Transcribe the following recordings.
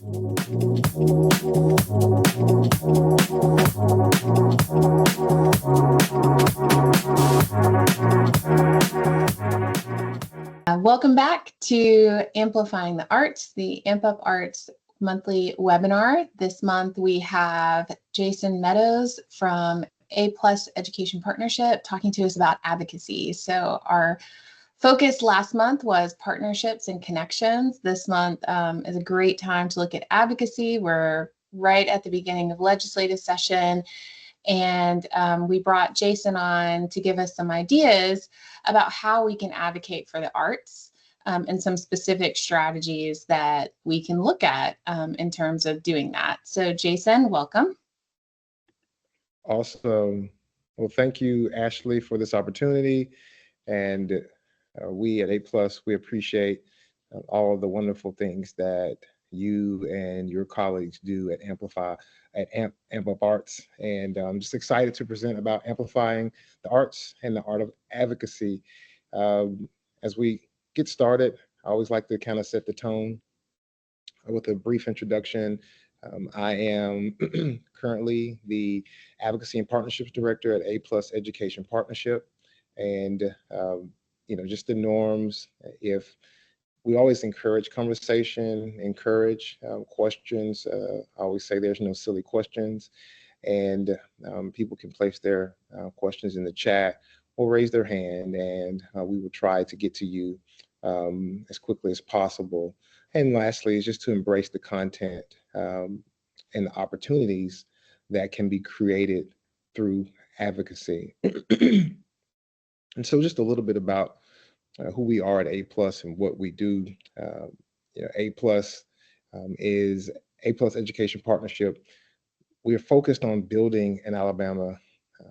Welcome back to Amplifying the Arts, the Amp Up Arts monthly webinar. This month we have Jason Meadows from A+ Education Partnership talking to us about advocacy. So our focus last month was partnerships and connections. This month is a great time to look at advocacy. We're right at the beginning of legislative session, and we brought Jason on to give us some ideas about how we can advocate for the arts and some specific strategies that we can look at in terms of doing that. So Jason, welcome. Awesome. Well, thank you, Ashley, for this opportunity. And we at A+, we appreciate all of the wonderful things that you and your colleagues do at Amp Up Arts. And I'm just excited to present about amplifying the arts and the art of advocacy. As we get started, I always like to kind of set the tone with a brief introduction. I am currently the Advocacy and Partnerships Director at A+ Education Partnership. And, just the norms, if we always encourage conversation, encourage questions. I always say there's no silly questions, and people can place their questions in the chat or raise their hand, and we will try to get to you as quickly as possible. And lastly, is just to embrace the content and the opportunities that can be created through advocacy. And so just a little bit about who we are at A+ and what we do. A+ is A+ Education Partnership. We are focused on building an Alabama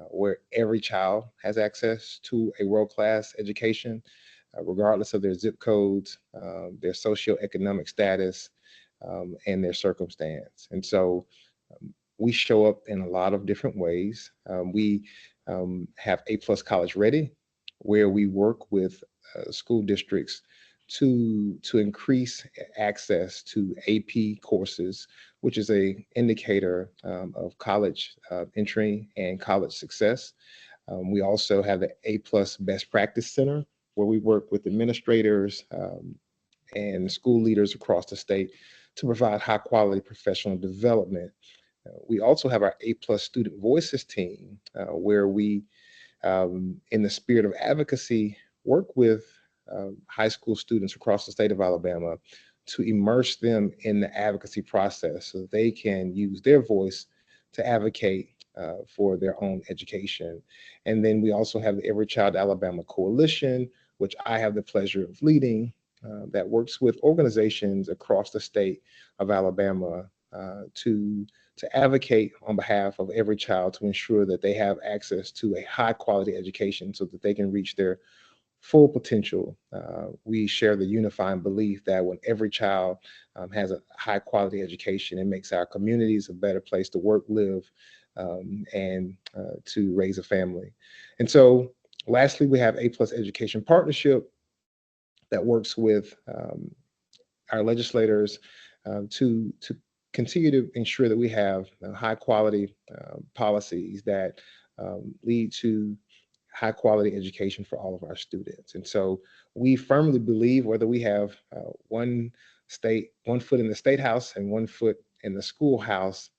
where every child has access to a world-class education, regardless of their zip codes, their socioeconomic status, and their circumstance. And so we show up in a lot of different ways. We have A+ College Ready, where we work with school districts to increase access to AP courses, which is an indicator of college entry and college success. We also have the A+ Best Practice Center, where we work with administrators and school leaders across the state to provide high quality professional development. We also have our A+ Student Voices team, where we, in the spirit of advocacy, work with high school students across the state of Alabama to immerse them in the advocacy process so that they can use their voice to advocate for their own education. And then we also have the Every Child Alabama Coalition, which I have the pleasure of leading, that works with organizations across the state of Alabama to advocate on behalf of every child to ensure that they have access to a high quality education so that they can reach their full potential. We share the unifying belief that when every child has a high quality education, it makes our communities a better place to work, live, and to raise a family. And so lastly, we have A+ Education Partnership that works with our legislators to continue to ensure that we have high quality policies that lead to high quality education for all of our students. And so we firmly believe, whether we have one foot in the state house and one foot in the schoolhouse,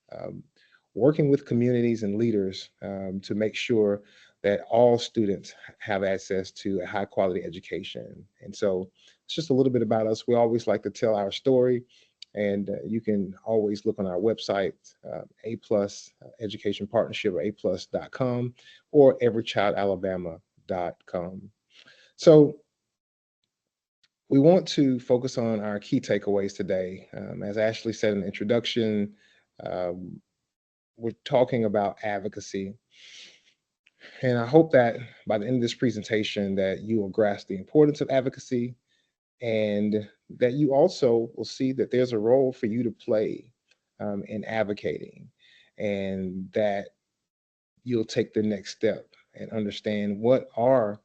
working with communities and leaders to make sure that all students have access to a high quality education. And so it's just a little bit about us. We always like to tell our story, and you can always look on our website, A+ Education Partnership, or aplus.com, or everychildalabama.com. So we want to focus on our key takeaways today. As Ashley said in the introduction, we're talking about advocacy. And I hope that by the end of this presentation that you will grasp the importance of advocacy, and that you also will see that there's a role for you to play in advocating, and that you'll take the next step and understand what are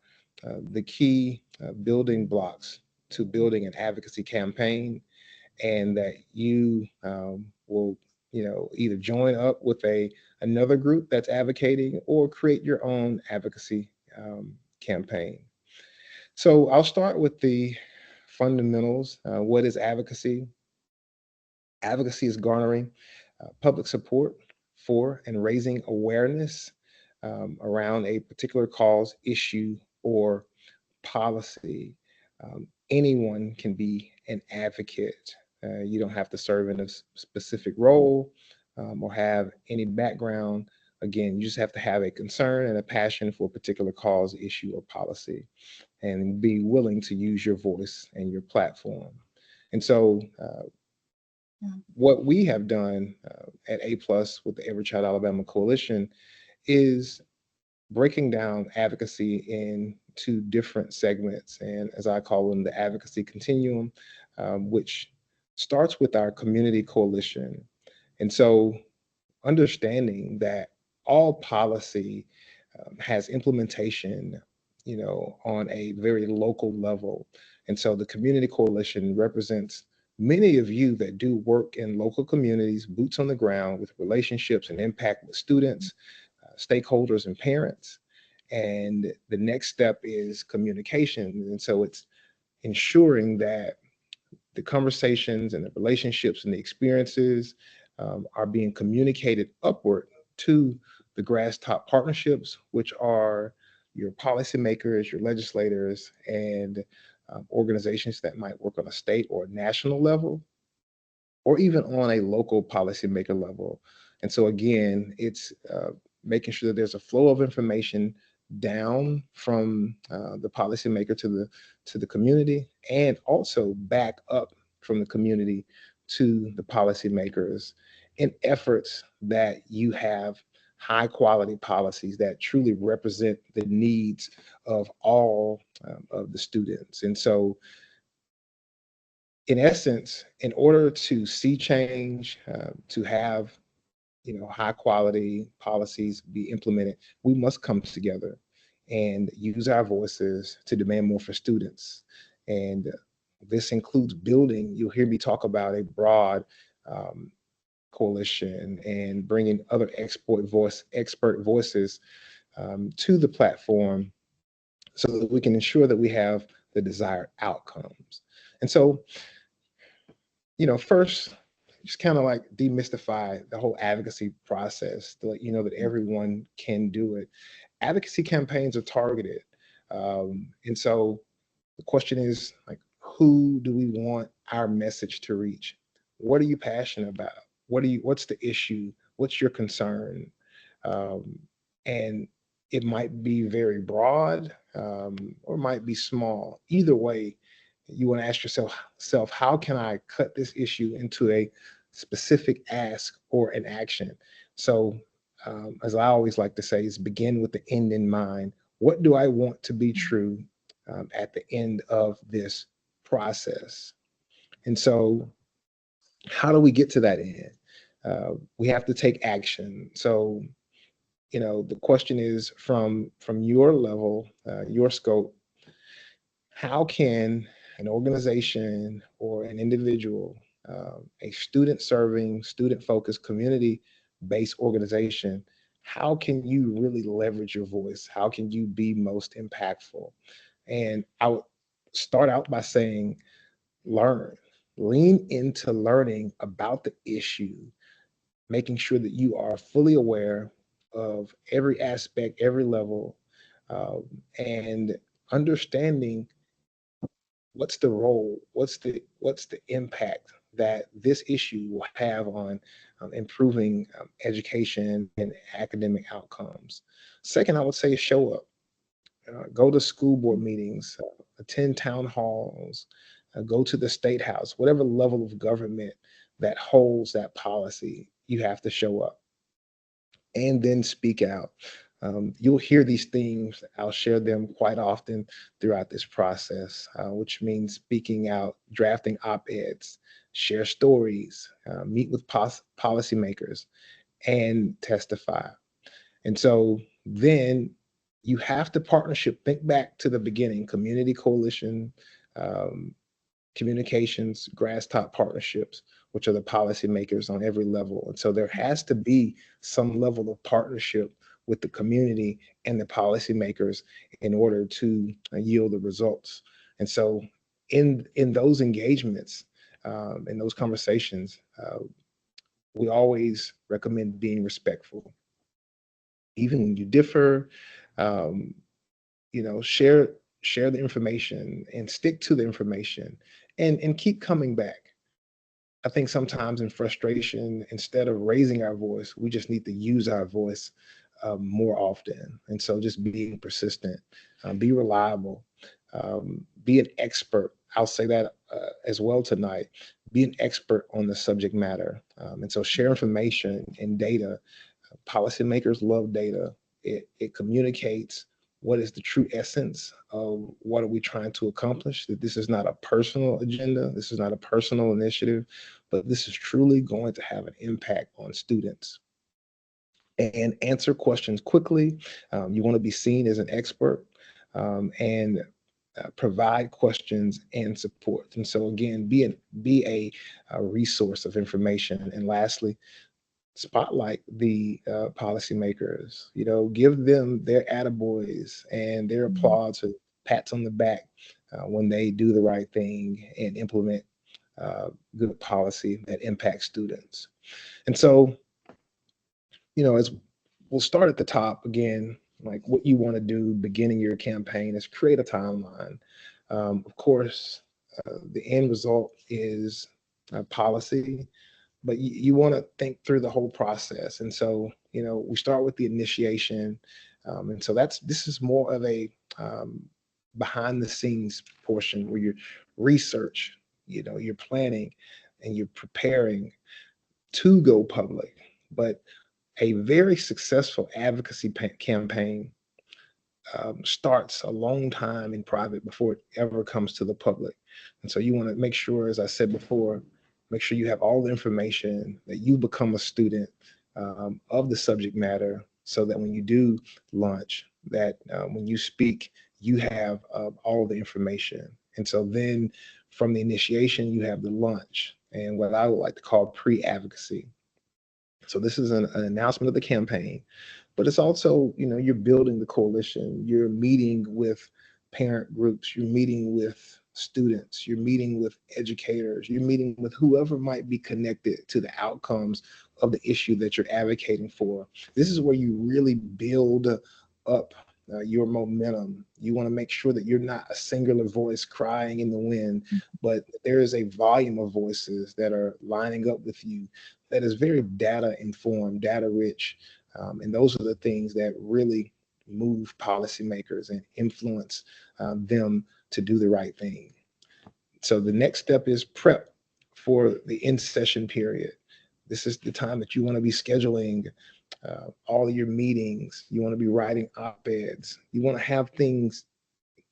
the key building blocks to building an advocacy campaign, and that you will, either join up with another group that's advocating or create your own advocacy campaign. So I'll start with the fundamentals. What is advocacy? Advocacy is garnering public support for and raising awareness around a particular cause, issue, or policy. Anyone can be an advocate. You don't have to serve in a specific role or have any background. Again, you just have to have a concern and a passion for a particular cause, issue, or policy, and be willing to use your voice and your platform. And so, what we have done at A Plus with the Every Child Alabama Coalition is breaking down advocacy into different segments, and as I call them, the advocacy continuum, which starts with our community coalition. And so, understanding that all policy has implementation, on a very local level. And so the community coalition represents many of you that do work in local communities, boots on the ground with relationships and impact with students, stakeholders, and parents. And the next step is communication. And so it's ensuring that the conversations and the relationships and the experiences are being communicated upward to the grass top partnerships, which are your policymakers, your legislators, and organizations that might work on a state or national level, or even on a local policymaker level. And so again, it's making sure that there's a flow of information down from the policymaker to the community, and also back up from the community to the policymakers in efforts that you have high quality policies that truly represent the needs of all of the students. And so in essence, in order to see change, to have high quality policies be implemented, we must come together and use our voices to demand more for students. And this includes building. You'll hear me talk about a broad um, coalition and bringing other expert voices to the platform so that we can ensure that we have the desired outcomes. And so first, just kind of like demystify the whole advocacy process to let you know that everyone can do it. Advocacy campaigns are targeted. And so the question is like, who do we want our message to reach? What are you passionate about? What's the issue? What's your concern? Um, and it might be very broad or it might be small. Either way, you want to ask yourself, how can I cut this issue into a specific ask or an action? So, as I always like to say, is begin with the end in mind. What do I want to be true at the end of this process? And so, how do we get to that end? We have to take action. So, the question is from your level, your scope, how can an organization or an individual, a student serving, student focused, community based organization, how can you really leverage your voice? How can you be most impactful? And I would start out by saying, learn, lean into learning about the issue, making sure that you are fully aware of every aspect, every level, um, and understanding what's the role, what's the impact that this issue will have on improving education and academic outcomes. Second, I would say show up. Go to school board meetings, attend town halls, go to the state house, whatever level of government that holds that policy, you have to show up and then speak out. You'll hear these themes. I'll share them quite often throughout this process, which means speaking out, drafting op-eds, share stories, meet with policymakers, and testify. And so then you have to partnership. Think back to the beginning, community coalition, um, communications, grass top partnerships, which are the policymakers on every level. And so there has to be some level of partnership with the community and the policymakers in order to yield the results. And so in those engagements, in those conversations, we always recommend being respectful, even when you differ. Um, share the information and stick to the information, and keep coming back. I think sometimes in frustration, instead of raising our voice, we just need to use our voice more often. And so just being persistent, be reliable, be an expert. I'll say that as well tonight. Be an expert on the subject matter. And so share information and data. Policymakers love data. It communicates what is the true essence of what are we trying to accomplish, that this is not a personal agenda, this is not a personal initiative, but this is truly going to have an impact on students. And answer questions quickly. You want to be seen as an expert, and provide questions and support. And so again, be a resource of information. And lastly, spotlight the policymakers. Give them their attaboys and their applause and pats on the back when they do the right thing and implement good policy that impacts students. And so, as we'll start at the top again, like what you want to do beginning your campaign is create a timeline. Of course, the end result is policy, but you want to think through the whole process. And so, we start with the initiation. And so this is more of a behind the scenes portion where you research, you're planning and you're preparing to go public. But a very successful advocacy campaign starts a long time in private before it ever comes to the public. And so you want to make sure, as I said before, make sure you have all the information, that you become a student of the subject matter, so that when you do launch, that when you speak, you have all the information. And so then from the initiation, you have the launch and what I would like to call pre-advocacy. So this is an announcement of the campaign, but it's also, you're building the coalition, you're meeting with parent groups, you're meeting with students, you're meeting with educators, you're meeting with whoever might be connected to the outcomes of the issue that you're advocating for. This is where you really build up your momentum. You want to make sure that you're not a singular voice crying in the wind, but there is a volume of voices that are lining up with you that is very data informed, data rich. And those are the things that really move policymakers and influence them to do the right thing. So the next step is prep for the in-session period. This is the time that you want to be scheduling all of your meetings. You want to be writing op-eds. You want to have things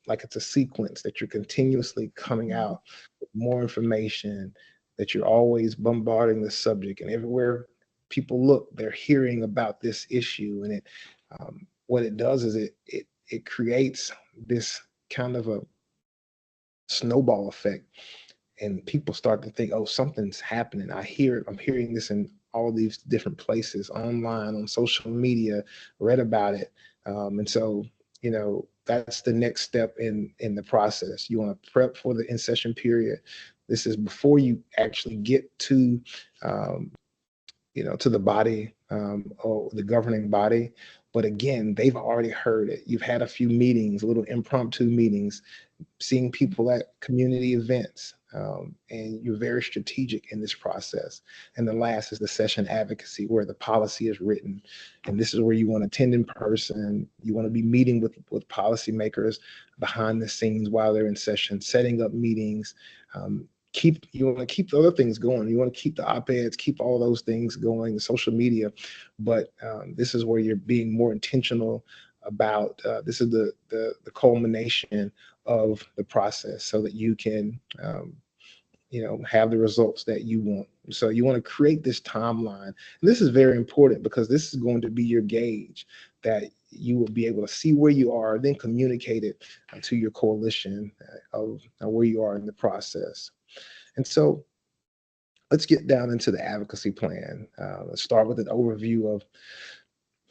like it's a sequence, that you're continuously coming out with more information, that you're always bombarding the subject, and everywhere people look, they're hearing about this issue. And what it does is it creates this kind of a snowball effect, and people start to think, oh, something's happening. I'm hearing this in all these different places, online, on social media, read about it. And so, that's the next step in the process. You want to prep for the in-session period. This is before you actually get to to the body, or the governing body. But again, they've already heard it. You've had a few meetings, little impromptu meetings, seeing people at community events, and you're very strategic in this process. And the last is the session advocacy, where the policy is written. And this is where you want to attend in person. You want to be meeting with policymakers behind the scenes while they're in session, setting up meetings. You want to keep the other things going. You want to keep the op-eds, keep all those things going, the social media. But this is where you're being more intentional about this is the culmination of the process, so that you can have the results that you want. So you want to create this timeline. And this is very important, because this is going to be your gauge, that you will be able to see where you are, then communicate it to your coalition of where you are in the process. And so let's get down into the advocacy plan. Let's start with an overview of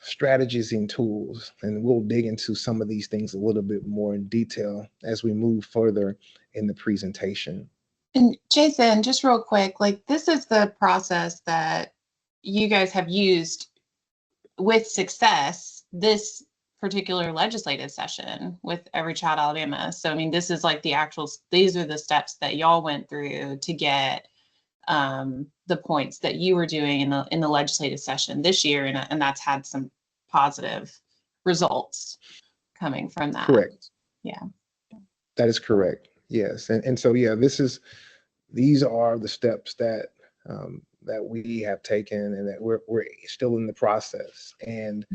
strategies and tools, and we'll dig into some of these things a little bit more in detail as we move further in the presentation. And Jason, just real quick, like this is the process that you guys have used with success this particular legislative session with Every Child Alabama. So I mean, this is like the actual, these are the steps that y'all went through to get the points that you were doing in the legislative session this year, and that's had some positive results coming from that. Correct. Yeah. That is correct. Yes. And so, yeah, these are the steps that that we have taken and that we're still in the process. And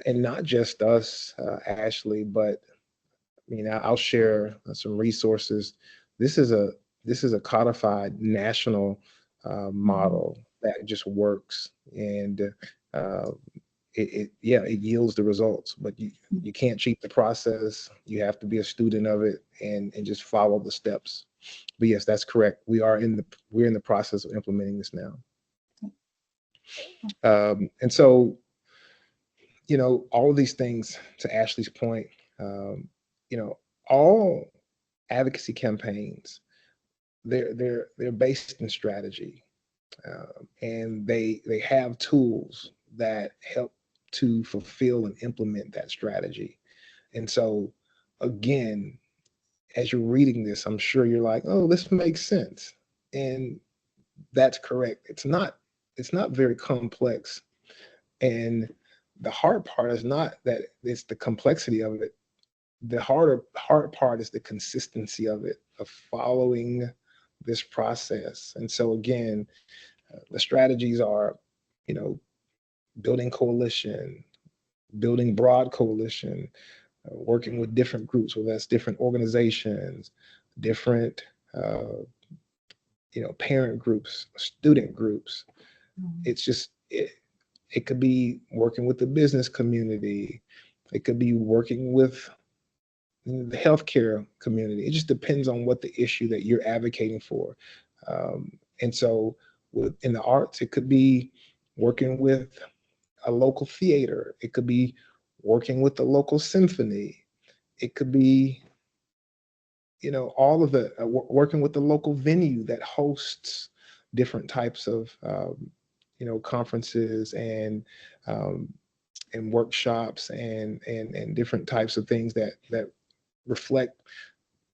not just us, Ashley, but I mean, I'll share some resources. This is a codified national model that just works, and it yields the results. But you can't cheat the process. You have to be a student of it and just follow the steps. But yes, that's correct. We're in the process of implementing this now. And so, all of these things, to Ashley's point, all advocacy campaigns, they're based in strategy, and they have tools that help to fulfill and implement that strategy. And so, again, as you're reading this, I'm sure you're like, oh, this makes sense. And that's correct. It's not very complex. And the hard part is not that it's the complexity of it. The hard part is the consistency of it, of following this process. And so again, the strategies are, building coalition, building broad coalition, working with different groups, whether that's different organizations, different parent groups, student groups. It's just it could be working with the business community. It could be working with the healthcare community. It just depends on what the issue that you're advocating for. And so in the arts, it could be working with a local theater. It could be working with the local symphony. It could be, all of the working with the local venue that hosts different types of, conferences and workshops and different types of things that reflect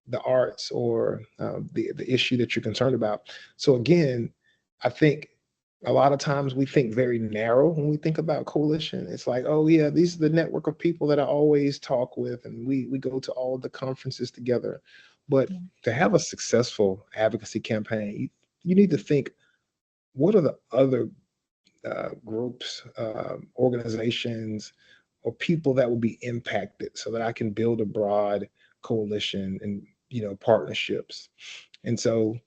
the arts or the issue that you're concerned about. So again, I think a lot of times we think very narrow when we think about coalition. It's like, oh yeah, these are the network of people that I always talk with, and we go to all the conferences together. But to have a successful advocacy campaign, you need to think, what are the other groups, organizations, or people that will be impacted, so that I can build a broad coalition and partnerships. And so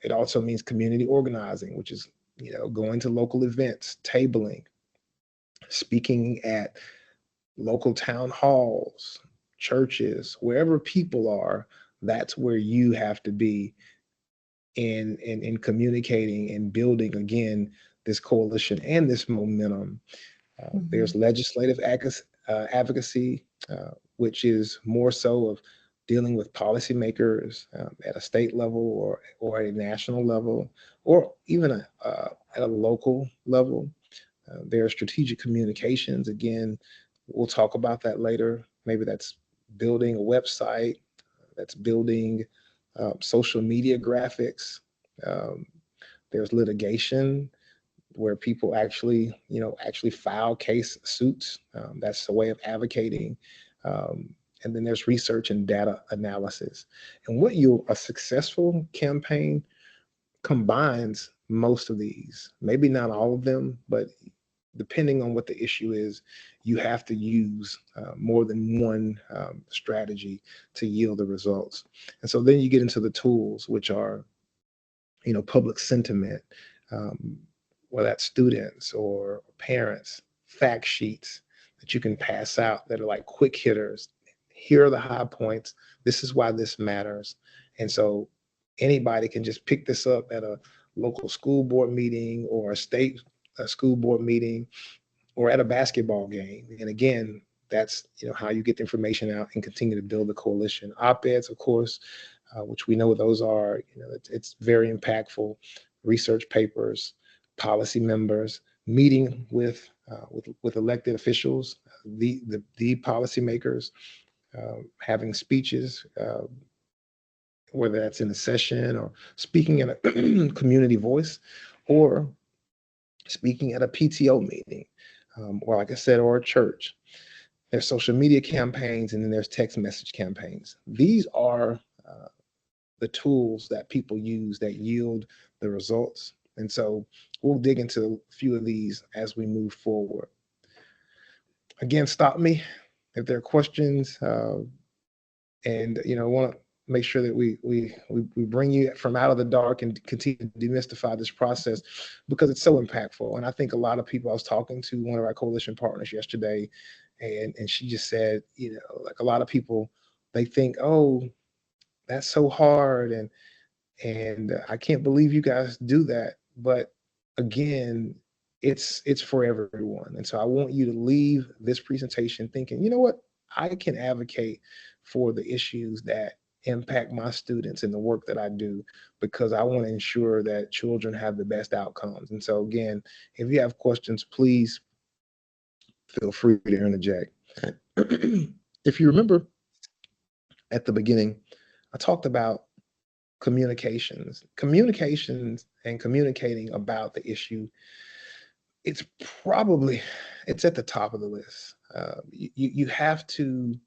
it also means community organizing, which is going to local events, tabling, speaking at local town halls, churches, wherever people are. That's where you have to be in communicating and building, again, this coalition and this momentum. There's legislative advocacy, which is more so of dealing with policymakers at a state level or at a national level, or even at a local level. There's strategic communications. Again, we'll talk about that later. Maybe that's building a website, that's building social media graphics. Um, there's litigation, where people actually file case suits. That's a way of advocating. And then there's research and data analysis. And a successful campaign combines most of these, maybe not all of them, but depending on what the issue is, you have to use more than one strategy to yield the results. And so then you get into the tools, which are, public sentiment, whether that's students or parents, fact sheets that you can pass out that are like quick hitters. Here are the high points. This is why this matters. And so anybody can just pick this up at a local school board meeting or a school board meeting or at a basketball game. And again, that's how you get the information out and continue to build the coalition. Op-eds, of course, which we know what those are. It's very impactful. Research papers, policy members, meeting with elected officials, the policymakers, having speeches, whether that's in a session or speaking in a community voice, or speaking at a PTO meeting, or like I said, or a church. There's social media campaigns, and then there's text message campaigns. These are the tools that people use that yield the results. And so we'll dig into a few of these as we move forward. Again, stop me if there are questions, and want to make sure that we bring you from out of the dark and continue to demystify this process, because it's so impactful. And I think a lot of people, I was talking to one of our coalition partners yesterday, and she just said, like a lot of people, they think, oh, that's so hard, and I can't believe you guys do that. But again, it's for everyone. And so I want you to leave this presentation thinking, you know what, I can advocate for the issues that impact my students and the work that I do, because I want to ensure that children have the best outcomes. And so again, if you have questions, please feel free to interject. If you remember at the beginning, I talked about communications and communicating about the issue. It's at the top of the list. You have to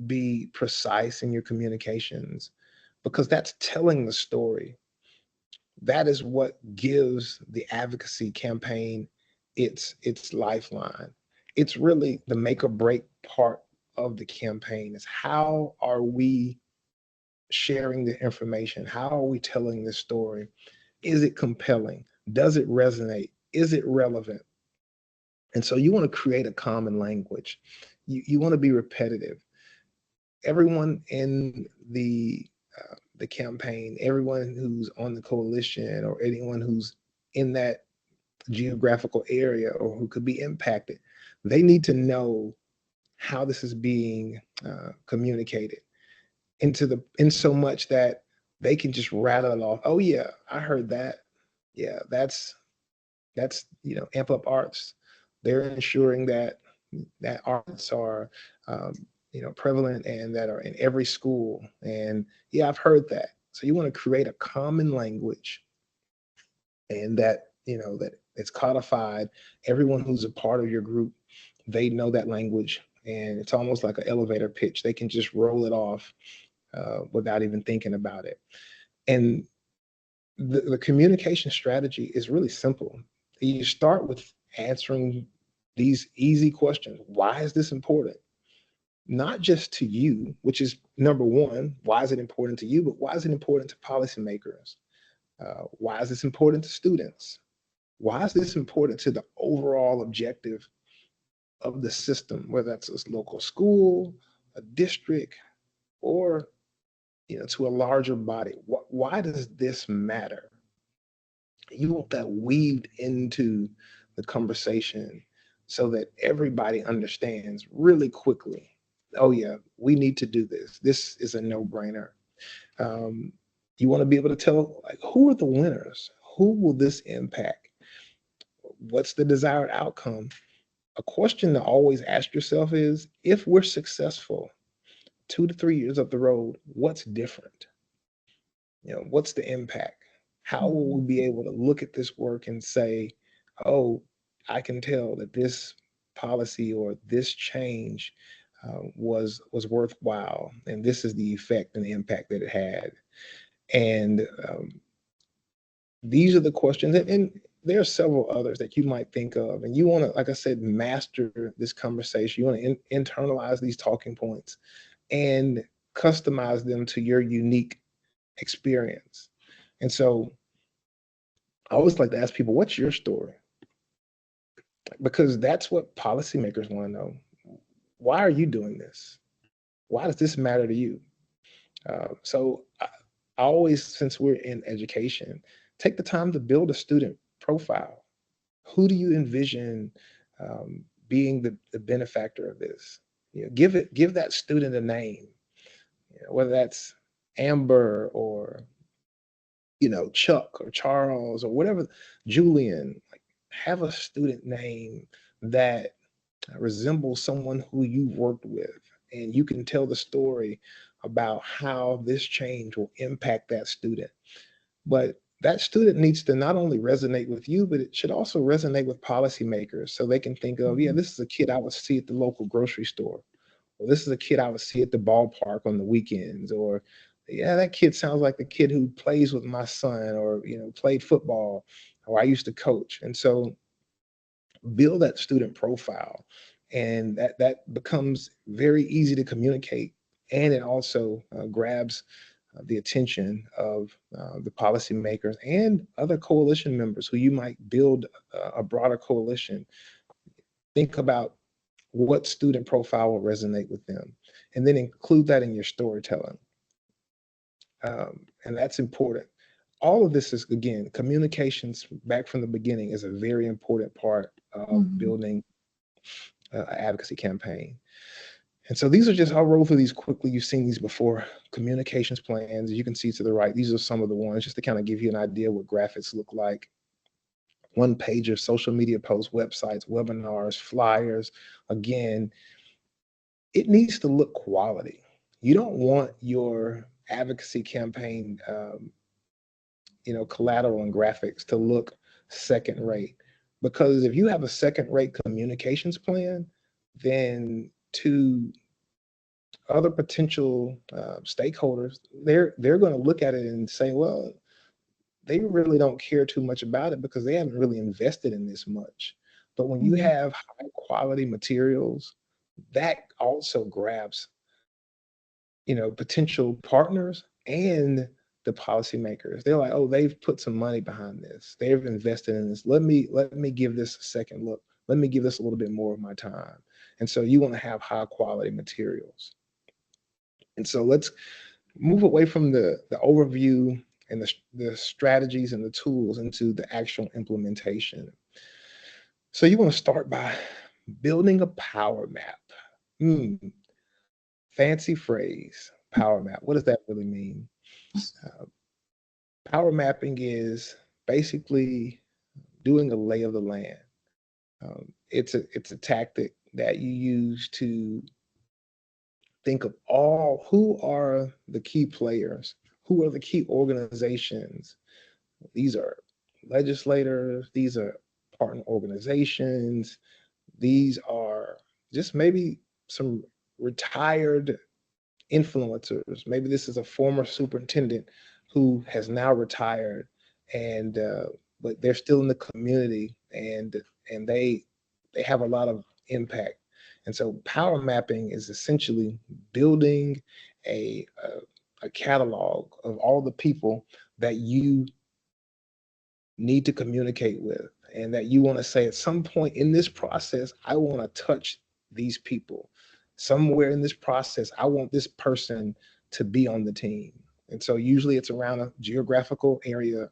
be precise in your communications, because that's telling the story. That is what gives the advocacy campaign its lifeline. It's really the make or break part of the campaign. Is how are we sharing the information? How are we telling this story? Is it compelling? Does it resonate? Is it relevant? And so you want to create a common language. You want to be repetitive. Everyone in the campaign, everyone who's on the coalition, or anyone who's in that geographical area or who could be impacted, they need to know how this is being communicated, in so much that they can just rattle it off. Oh yeah, I heard that. Yeah, that's Amp Up Arts. They're ensuring that arts are prevalent and that are in every school. And yeah, I've heard that. So you want to create a common language, and that that it's codified. Everyone who's a part of your group, they know that language, and it's almost like an elevator pitch. They can just roll it off without even thinking about it. And the communication strategy is really simple. You start with answering these easy questions. Why is this important? Not just to you, which is number one, why is it important to you, but why is it important to policymakers? Why is this important to students? Why is this important to the overall objective of the system, whether that's a local school, a district, or to a larger body? Why does this matter? You want that weaved into the conversation so that everybody understands really quickly. Oh yeah, we need to do this. This is a no-brainer. Um, you want to be able to tell, like, who are the winners? Who will this impact? What's the desired outcome? A question to always ask yourself is, if we're successful 2 to 3 years up the road, what's different? What's the impact? How will we be able to look at this work and say, oh, I can tell that this policy or this change was worthwhile, and this is the effect and the impact that it had. And these are the questions, and there are several others that you might think of, and you want to, like I said, master this conversation. You want to internalize these talking points and customize them to your unique experience. And so I always like to ask people, what's your story? Because that's what policymakers want to know. why are you doing this? Why does this matter to you? So I always, since we're in education, take the time to build a student profile. Who do you envision being the benefactor of this? Give that student a name, whether that's Amber or Chuck or Charles or whatever, Julian. Like, have a student name that resembles someone who you've worked with, and you can tell the story about how this change will impact that student. But that student needs to not only resonate with you, but it should also resonate with policymakers so they can think of, yeah, Mhm. this is a kid I would see at the local grocery store, or this is a kid I would see at the ballpark on the weekends, or yeah, that kid sounds like the kid who plays with my son, or played football, or I used to coach. And so build that student profile, and that becomes very easy to communicate, and it also grabs the attention of the policymakers and other coalition members who you might build a broader coalition. Think about what student profile will resonate with them, and then include that in your storytelling. And that's important. All of this is, again, communications back from the beginning is a very important part of Mhm. building an advocacy campaign. And so these are just, I'll roll through these quickly. You've seen these before. Communications plans, you can see to the right, these are some of the ones just to kind of give you an idea what graphics look like. One page of social media posts, websites, webinars, flyers. Again, it needs to look quality. You don't want your advocacy campaign, collateral and graphics to look second rate. Because if you have a second rate communications plan, then to other potential stakeholders, they're going to look at it and say, well, they really don't care too much about it because they haven't really invested in this much. But when you Mhm. have high quality materials, that also grabs potential partners and the policymakers. They're like, oh, they've put some money behind this. They've invested in this. Let me give this a second look. Let me give this a little bit more of my time. And so you want to have high quality materials. And so let's move away from the overview and the strategies and the tools into the actual implementation. So you want to start by building a power map. Hmm, fancy phrase, power map. What does that really mean? Uh, Power mapping is basically doing a lay of the land. It's a tactic that you use to think of all who are the key players, who are the key organizations. These are legislators, these are partner organizations, these are just maybe some retired influencers. Maybe this is a former superintendent who has now retired, and but they're still in the community, and they have a lot of impact. And so power mapping is essentially building a catalog of all the people that you need to communicate with, and that you want to say, at some point in this process, I want to touch these people. Somewhere in this process, I want this person to be on the team. And so usually it's around a geographical area,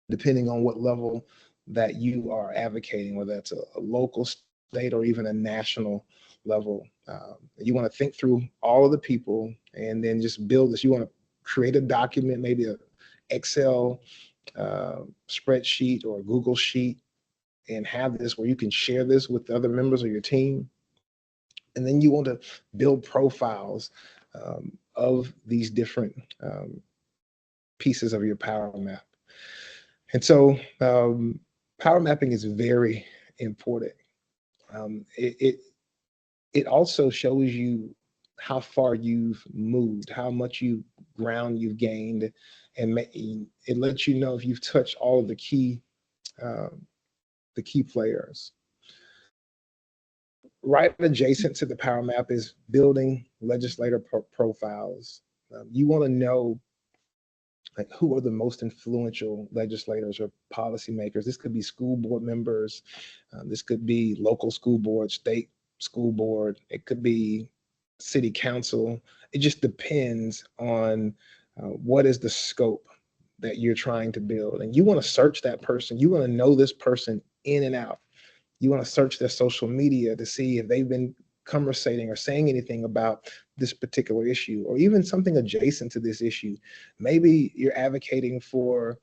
depending on what level that you are advocating, whether that's a local, state, or even a national level. You want to think through all of the people and then just build this. You want to create a document, maybe a Excel spreadsheet or a Google sheet, and have this where you can share this with the other members of your team. And then you want to build profiles of these different pieces of your power map. And so power mapping is very important. It also shows you how far you've moved, how much you ground you've gained, and it lets you know if you've touched all of um, the key players. Right adjacent to the power map is building legislator profiles. You want to know, like, who are the most influential legislators or policymakers. This could be school board members. This could be local school boards, state school board, it could be city council. It just depends on what is the scope that you're trying to build. And you want to search that person. You want to know this person in and out. You want to search their social media to see if they've been conversating or saying anything about this particular issue, or even something adjacent to this issue. Maybe you're advocating for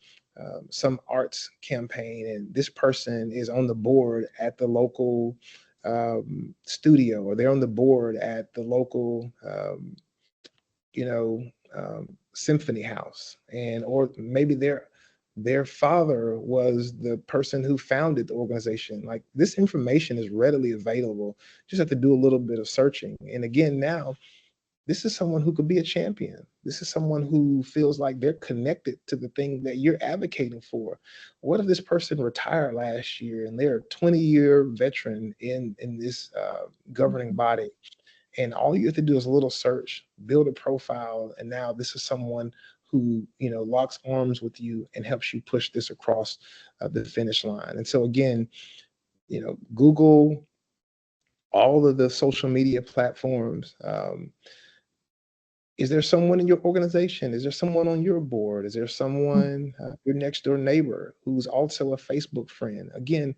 some arts campaign, and this person is on the board at the local studio, or they're on the board at the local, you know, symphony house, and or maybe their father was the person who founded the organization. Like, this information is readily available. Just have to do a little bit of searching. And again, now this is someone who could be a champion. This is someone who feels like they're connected to the thing that you're advocating for. What if this person retired last year and they're a 20-year veteran in this governing body? And all you have to do is a little search, build a profile, and now this is someone who, you know, locks arms with you and helps you push this across the finish line. And so again, you know, Google, all of the social media platforms. Is there someone in your organization? Is there someone on your board? Is there someone, your next door neighbor, who's also a Facebook friend? Again,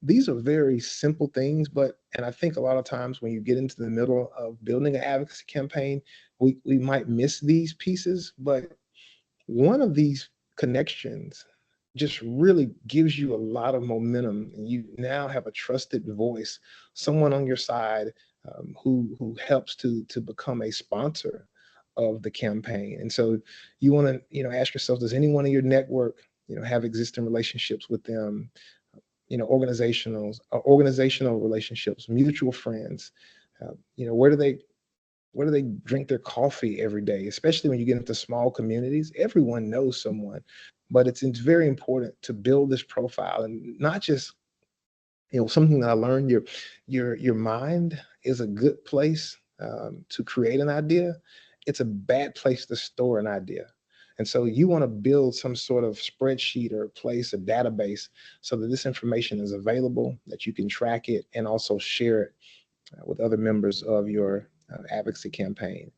these are very simple things, and I think a lot of times when you get into the middle of building an advocacy campaign, we might miss these pieces, but one of these connections just really gives you a lot of momentum, and you now have a trusted voice, someone on your side, who helps to become a sponsor of the campaign. And so you want to, you know, ask yourself, does anyone in your network, you know, have existing relationships with them? You know, organizational relationships, mutual friends. You know, where do they drink their coffee every day? Especially when you get into small communities, everyone knows someone. But it's very important to build this profile, and not just, you know, something that I learned. Your mind is a good place to create an idea. It's a bad place to store an idea. And so you want to build some sort of spreadsheet or place, a database, so that this information is available, that you can track it and also share it with other members of your advocacy campaign.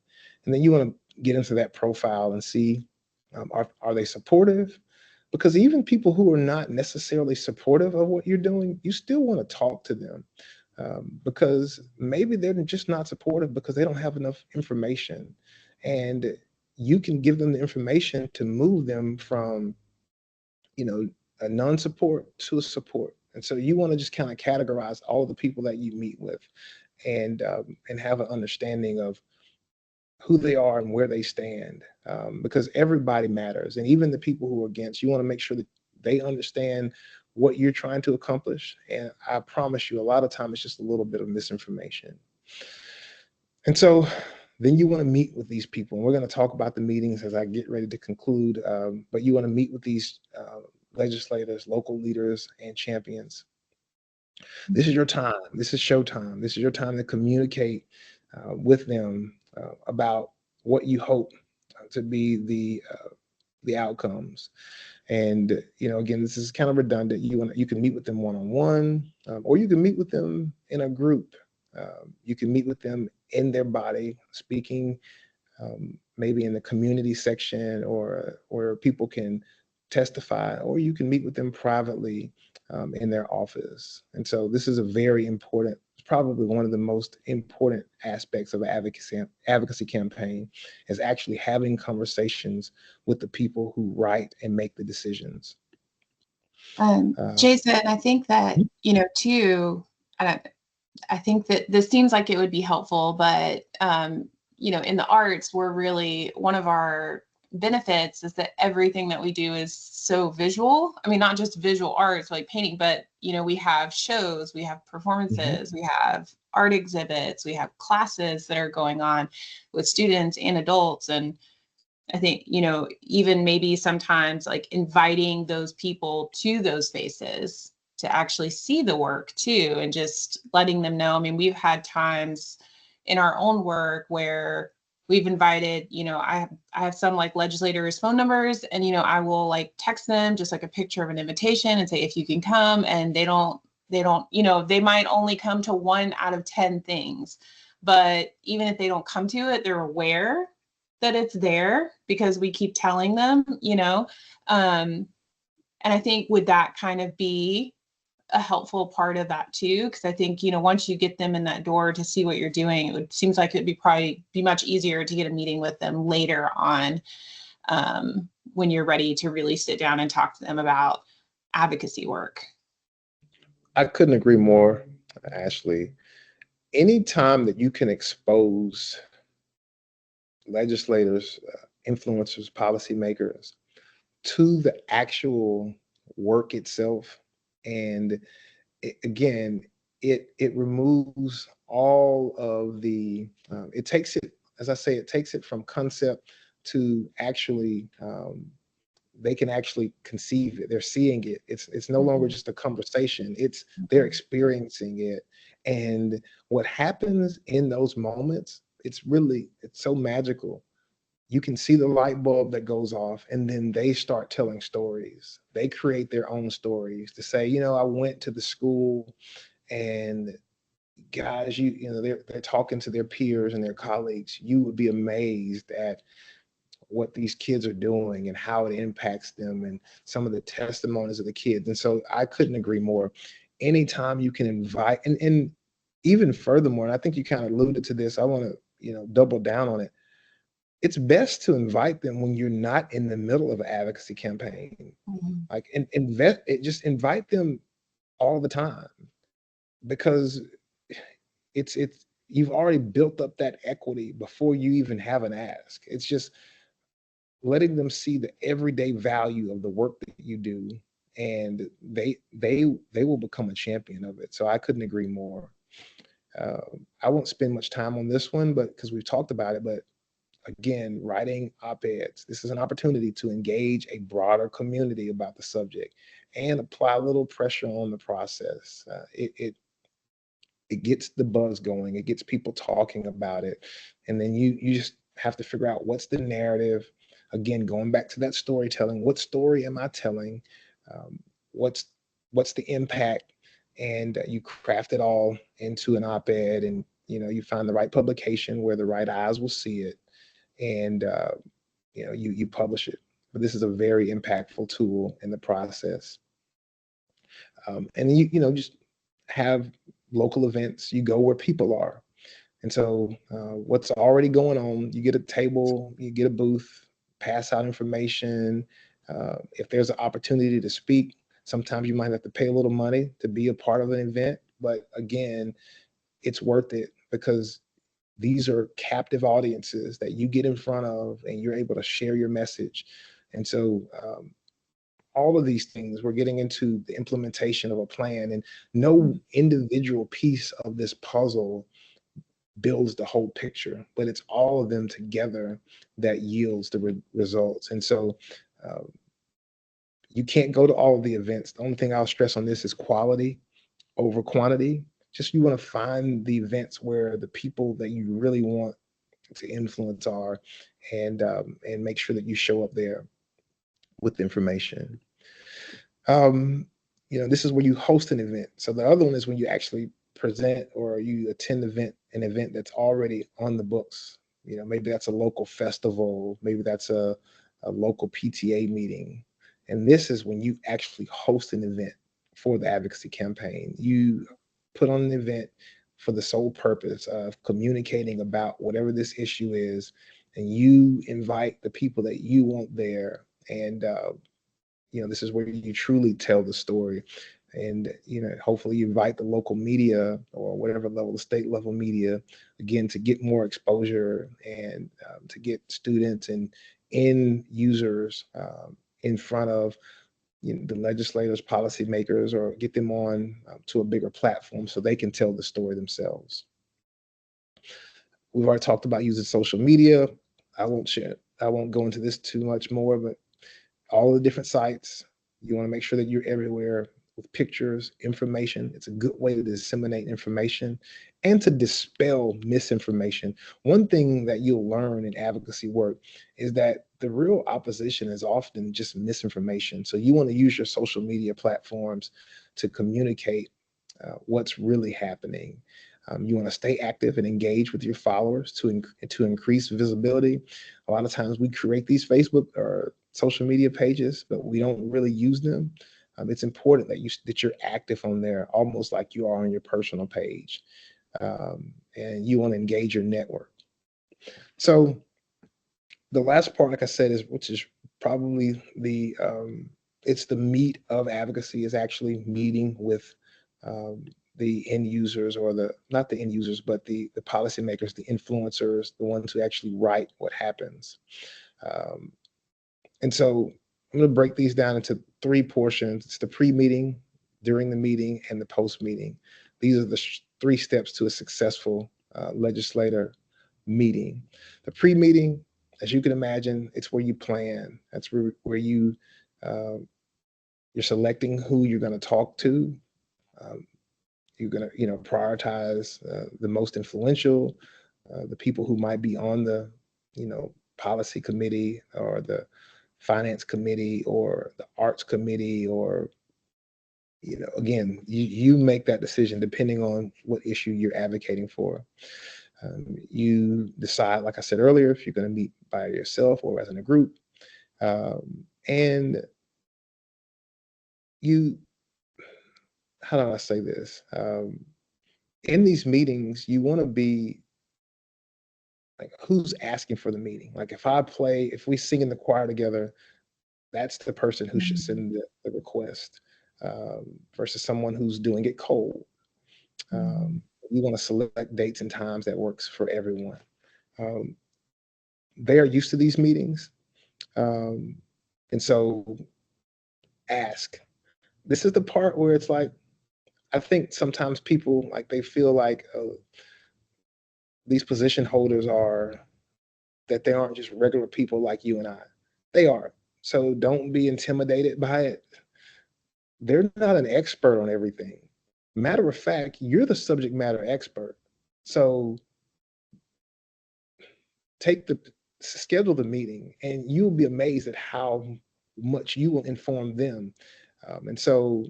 And then you want to get into that profile and see, are they supportive? Because even people who are not necessarily supportive of what you're doing, you still want to talk to them, because maybe they're just not supportive because they don't have enough information. And you can give them the information to move them from, you know, a non-support to a support. And so you want to just kind of categorize all the people that you meet with, and have an understanding of who they are and where they stand, because everybody matters. And even the people who are against, you want to make sure that they understand what you're trying to accomplish. And I promise you, a lot of time it's just a little bit of misinformation. And so then you want to meet with these people. And we're going to talk about the meetings as I get ready to conclude. But you want to meet with these legislators, local leaders, and champions. This is your time. This is showtime. This is your time to communicate with them about what you hope to be the outcomes. And, you know, again, this is kind of redundant. You can meet with them one-on-one, or you can meet with them in a group. You can meet with them in their body, speaking, maybe in the community section, or people can testify, or you can meet with them privately in their office. And so this is a very important, probably one of the most important aspects of an advocacy campaign, is actually having conversations with the people who write and make the decisions. Jason, I think that, you know, too, I think that this seems like it would be helpful, but, you know, in the arts, we're really, one of our benefits is that everything that we do is so visual. I mean, not just visual arts like painting, but, you know, we have shows, we have performances, we have art exhibits, we have classes that are going on with students and adults. And I think, you know, even maybe sometimes like inviting those people to those spaces to actually see the work too, and just letting them know. I mean, we've had times in our own work where we've invited, you know, I have some like legislators' phone numbers, and, you know, I will like text them just like a picture of an invitation and say, if you can come, and they They don't, you know, they might only come to 1 out of 10 things, but even if they don't come to it, they're aware that it's there because we keep telling them, you know. And I think would that kind of be a helpful part of that too? Because I think, you know, once you get them in that door to see what you're doing, it would seems like it'd be probably be much easier to get a meeting with them later on, when you're ready to really sit down and talk to them about advocacy work. I couldn't agree more, Ashley. Anytime that you can expose legislators, influencers, policymakers to the actual work itself, and again, it removes all of the it takes it, as I say, it takes it from concept to actually they can actually conceive it. They're seeing it. It's no longer just a conversation. It's they're experiencing it. And what happens in those moments, it's so magical. You can see the light bulb that goes off, and then they start telling stories. They create their own stories to say, you know, I went to the school, and guys, you know, they're talking to their peers and their colleagues. You would be amazed at what these kids are doing and how it impacts them, and some of the testimonies of the kids. And so I couldn't agree more. Anytime you can invite, and even furthermore, and I think you kind of alluded to this, I want to, you know, double down on it. It's best to invite them when you're not in the middle of an advocacy campaign. Mhm. Like just invite them all the time, because it's you've already built up that equity before you even have an ask. It's just letting them see the everyday value of the work that you do, and they will become a champion of it. So I couldn't agree more. uh, I won't spend much time on this one, but because we've talked about it, but again, writing op-eds, this is an opportunity to engage a broader community about the subject and apply a little pressure on the process. It gets the buzz going, it gets people talking about it, and then you just have to figure out what's the narrative. Again, going back to that storytelling, what story am I telling? um, what's what's the impact? And you craft it all into an op-ed, and you know, you find the right publication where the right eyes will see it, and you know, you publish it. But this is a very impactful tool in the process. And you know, just have local events. You go where people are. And so what's already going on, you get a table, you get a booth, pass out information. If there's an opportunity to speak, sometimes you might have to pay a little money to be a part of an event. But again, it's worth it, because these are captive audiences that you get in front of, and you're able to share your message. And so all of these things, we're getting into the implementation of a plan, and no individual piece of this puzzle builds the whole picture, but it's all of them together that yields the results. And so uh, you can't go to all of the events. The only thing I'll stress on this is quality over quantity. Just, you want to find the events where the people that you really want to influence are, and make sure that you show up there with information. Um, you know, this is where you host an event. So the other one is when you actually present, or you attend an event that's already on the books. You know, maybe that's a local festival, maybe that's a local PTA meeting. And this is when you actually host an event for the advocacy campaign. You put on an event for the sole purpose of communicating about whatever this issue is, and you invite the people that you want there. And you know, this is where you truly tell the story. And you know, hopefully you invite the local media, or whatever level, the state level media, again, to get more exposure, and to get students and end users in front of, you know, the legislators, policymakers, or get them on to a bigger platform so they can tell the story themselves. We've already talked about using social media. I won't go into this too much more, but all the different sites. You want to make sure that you're everywhere with pictures, information. It's a good way to disseminate information and to dispel misinformation. One thing that you'll learn in advocacy work is that the real opposition is often just misinformation. So you want to use your social media platforms to communicate what's really happening. You want to stay active and engage with your followers to increase visibility. A lot of times we create these Facebook or social media pages, but we don't really use them. It's important that you're active on there, almost like you are on your personal page, and you want to engage your network. So the last part, like I said, which is probably it's the meat of advocacy, is actually meeting with the end users, or not the end users, but the policymakers, the influencers, the ones who actually write what happens. Um, and so I'm going to break these down into three portions. It's the pre-meeting, during the meeting, and the post-meeting. These are the three steps to a successful legislator meeting. The pre-meeting, as you can imagine, it's where you plan. That's where uh, you're selecting who you're going to talk to. Um, you're going to, prioritize the most influential, the people who might be on the, policy committee, or the finance committee, or the arts committee, or, again, you make that decision depending on what issue you're advocating for. You decide, like I said earlier, if you're going to meet by yourself or as in a group. And you, how do I say this? In these meetings, you want to be like, who's asking for the meeting? Like, if we sing in the choir together, that's the person who should send the request, versus someone who's doing it cold. You want to select dates and times that works for everyone. Um, they are used to these meetings. And so ask. This is the part where it's like, I think sometimes people, like, they feel like these position holders that they aren't just regular people like you and I. They are. So don't be intimidated by it. They're not an expert on everything. Matter of fact, you're the subject matter expert. So schedule the meeting, and you'll be amazed at how much you will inform them. And so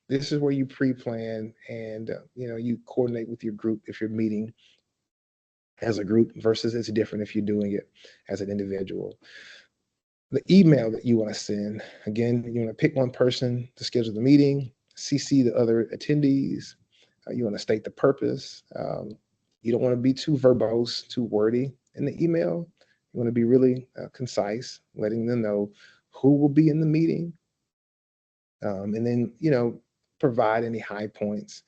this is where you pre-plan, and you coordinate with your group if you're meeting as a group, versus it's different if you're doing it as an individual. The email that you want to send, again, you want to pick one person to schedule the meeting, CC the other attendees. You want to state the purpose. You don't want to be too verbose, too wordy in the email. You want to be really concise, letting them know who will be in the meeting, and then provide any high points,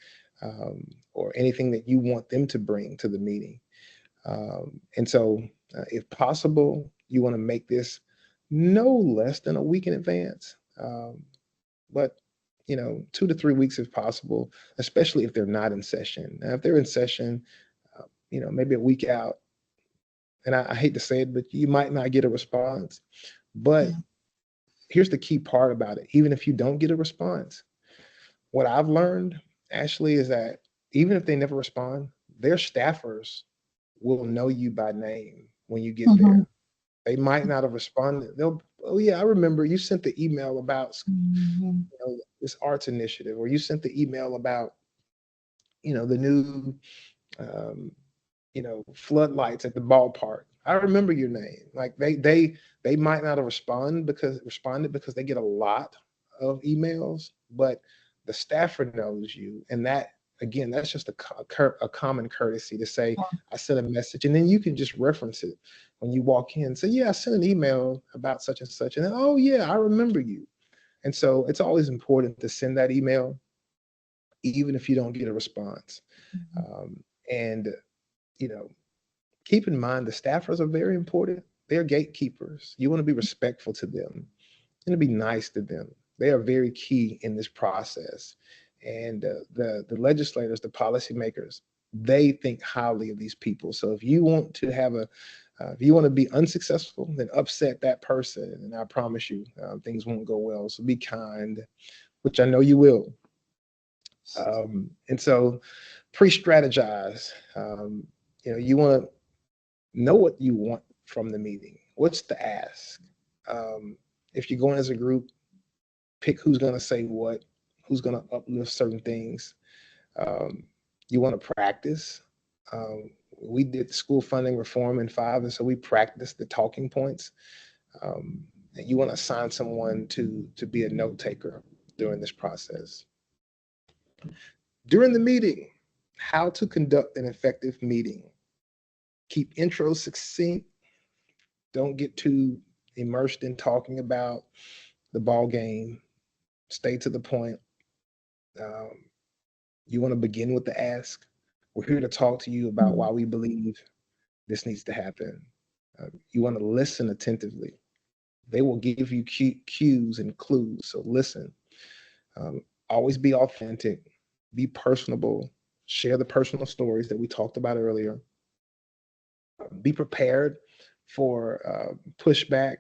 or anything that you want them to bring to the meeting. And so, if possible, you want to make this no less than a week in advance, but 2 to 3 weeks if possible, especially if they're not in session. Now, if they're in session, maybe a week out, and I hate to say it, but you might not get a response. But Yeah. here's the key part about it. Even if you don't get a response, what I've learned, Ashley, is that even if they never respond, their staffers will know you by name when you get Mhm. there. They might not have responded. Oh yeah, I remember you sent the email about Mhm. this arts initiative, or you sent the email about the new um, floodlights at the ballpark. I remember your name. Like, they might not have responded because they get a lot of emails, but the staffer knows you, and that, again, that's just a common courtesy to say, Yeah. I sent a message, and then you can just reference it when you walk in. Say, yeah, I sent an email about such and such, and then, oh yeah, I remember you. And so it's always important to send that email, even if you don't get a response. Mhm. And you know, keep in mind, the staffers are very important. They're gatekeepers. You want to be respectful to them and to be nice to them. They are very key in this process. And the legislators, the policymakers, they think highly of these people. So if you want to be unsuccessful, then upset that person, and I promise you, things won't go well. So be kind, which I know you will. And so pre-strategize. You want to know what you want from the meeting. What's the ask? Um, if you're going as a group, pick who's going to say what, who's going to uplift certain things. You want to practice. We did school funding reform in 5, and so we practiced the talking points. And you want to assign someone to be a note taker during this process. During the meeting, how to conduct an effective meeting. Keep intros succinct. Don't get too immersed in talking about the ball game. Stay to the point. Um, you want to begin with the ask. We're here to talk to you about why we believe this needs to happen. You want to listen attentively. They will give you cues and clues. So listen. Always be authentic. Be personable. Share the personal stories that we talked about earlier. Be prepared for pushback.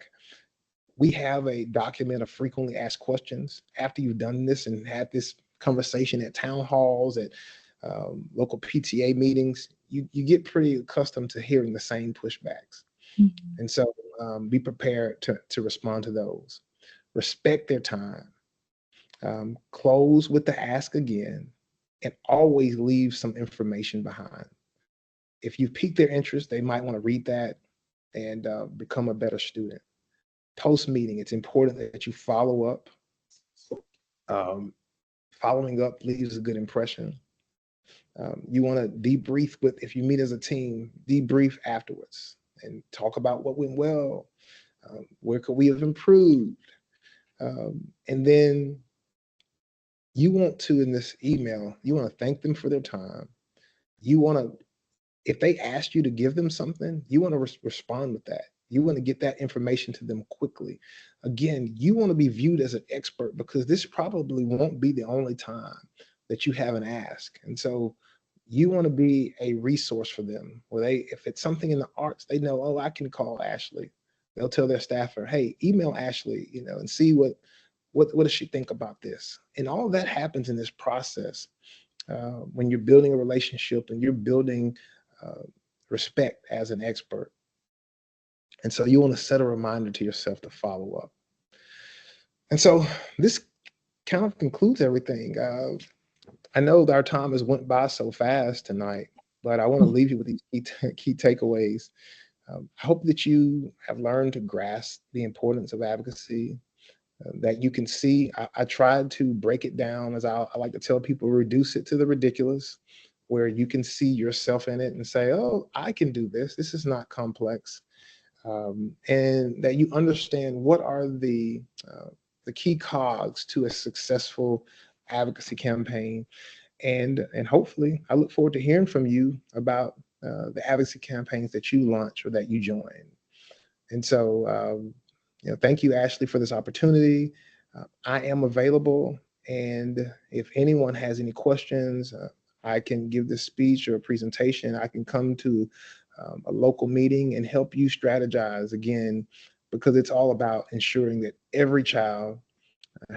We have a document of frequently asked questions. After you've done this and had this conversation at town halls, at local PTA meetings, you get pretty accustomed to hearing the same pushbacks. Mm-hmm. And so be prepared to respond to those. Respect their time. Close with the ask again, and always leave some information behind. If you've piqued their interest, they might want to read that and become a better student. Post meeting, it's important that you follow up. Following up leaves a good impression. You want to debrief if you meet as a team, debrief afterwards and talk about what went well, where could we have improved, and then you want to, in this email, you want to thank them for their time. You want to, if they asked you to give them something, you want to respond with that. You want to get that information to them quickly. Again, you want to be viewed as an expert because this probably won't be the only time that you have an ask. And so you want to be a resource for them where if it's something in the arts, they know, oh, I can call Ashley. They'll tell their staffer, hey, email Ashley, and see what does she think about this? And all that happens in this process when you're building a relationship and you're building respect as an expert. And so you want to set a reminder to yourself to follow up. And so this kind of concludes everything. I know that our time has went by so fast tonight, but I want to leave you with these key takeaways. I hope that you have learned to grasp the importance of advocacy, that you can see. I tried to break it down, as I like to tell people, reduce it to the ridiculous, where you can see yourself in it and say, oh, I can do this. This is not complex. And that you understand what are the key cogs to a successful advocacy campaign. And hopefully, I look forward to hearing from you about the advocacy campaigns that you launch or that you join. And so, thank you, Ashley, for this opportunity. I am available, and if anyone has any questions, I can give this speech or a presentation. I can come to a local meeting and help you strategize again, because it's all about ensuring that every child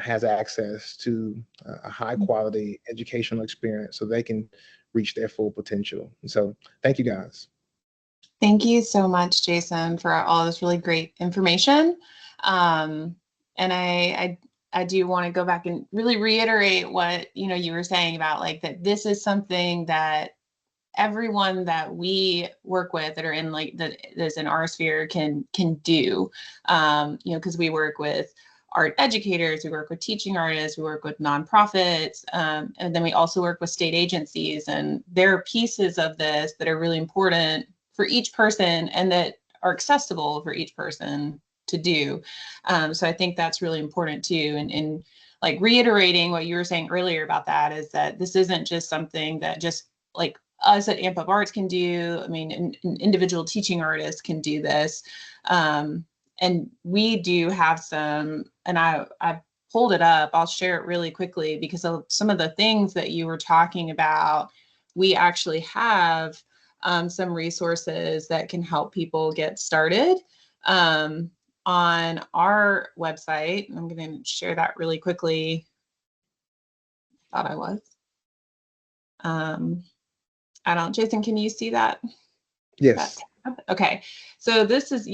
has access to a high quality educational experience so they can reach their full potential. And so thank you, guys. Thank you so much, Jason, for all this really great information. And I do want to go back and really reiterate what you were saying about that this is something that everyone that we work with that are in that is in our sphere can do, because we work with art educators, we work with teaching artists, we work with nonprofits, and then we also work with state agencies, and there are pieces of this that are really important for each person and that are accessible for each person to do. So I think that's really important too. And reiterating what you were saying earlier about that is that this isn't just something that just us at Amp Up Arts can do. I mean, an individual teaching artist can do this. And we do have some, and I pulled it up. I'll share it really quickly because of some of the things that you were talking about. We actually have some resources that can help people get started on our website. I'm going to share that really quickly. Thought I was. Jason, can you see that? Yes. Okay. So this is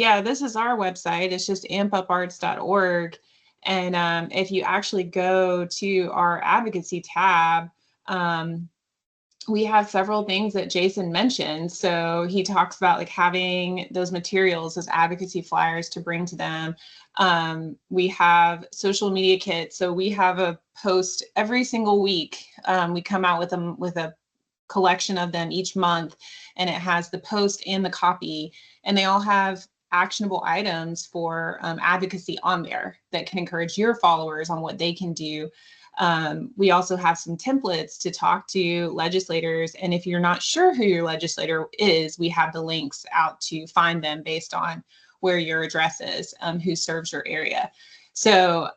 our website. It's just ampuparts.org. And if you actually go to our advocacy tab, we have several things that Jason mentioned. So he talks about like having those materials, those advocacy flyers to bring to them. We have social media kits. So we have a post every single week. We come out with a collection of them each month, and it has the post and the copy, and they all have actionable items for advocacy on there that can encourage your followers on what they can do. We also have some templates to talk to legislators. And if you're not sure who your legislator is, we have the links out to find them based on where your address is, who serves your area. So,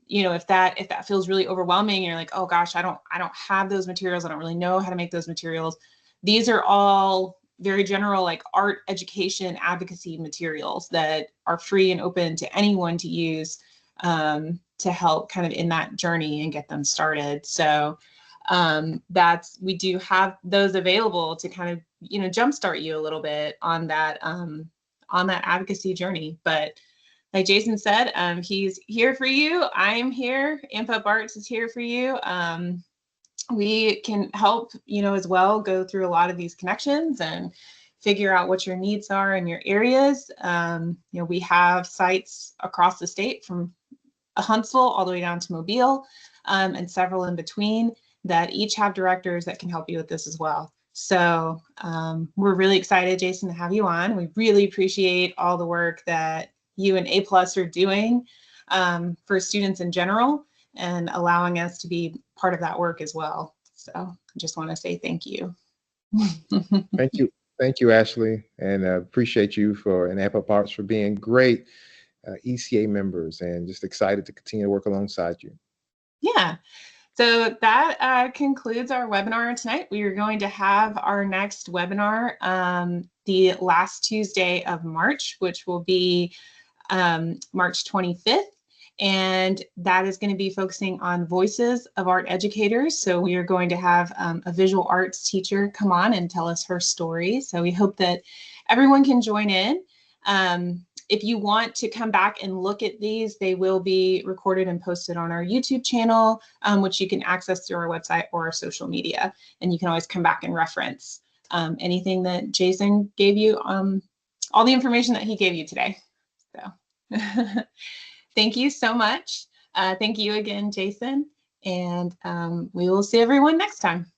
if that feels really overwhelming, you're like, oh gosh, I don't have those materials. I don't really know how to make those materials. These are all very general, like art education advocacy materials that are free and open to anyone to use, to help kind of in that journey and get them started. So we do have those available to kind of, jumpstart you a little bit on that advocacy journey. But like Jason said, he's here for you. I'm here. Amp Up Arts is here for you. We can help, as well, go through a lot of these connections and figure out what your needs are in your areas. We have sites across the state from Huntsville all the way down to Mobile, and several in between that each have directors that can help you with this as well. So we're really excited, Jason, to have you on. We really appreciate all the work that you and A+ are doing for students in general, and allowing us to be part of that work as well. So I just want to say thank you. Thank you. Thank you, Ashley. And appreciate you and Amp Up Arts for being great ECA members, and just excited to continue to work alongside you. Yeah. So that concludes our webinar tonight. We are going to have our next webinar the last Tuesday of March, which will be March 25th. And that is going to be focusing on voices of art educators. So we are going to have a visual arts teacher come on and tell us her story. So we hope that everyone can join in. If you want to come back and look at these, they will be recorded and posted on our YouTube channel, which you can access through our website or our social media. And you can always come back and reference anything that Jason gave you, all the information that he gave you today. So thank you so much. Thank you again, Jason. And we will see everyone next time.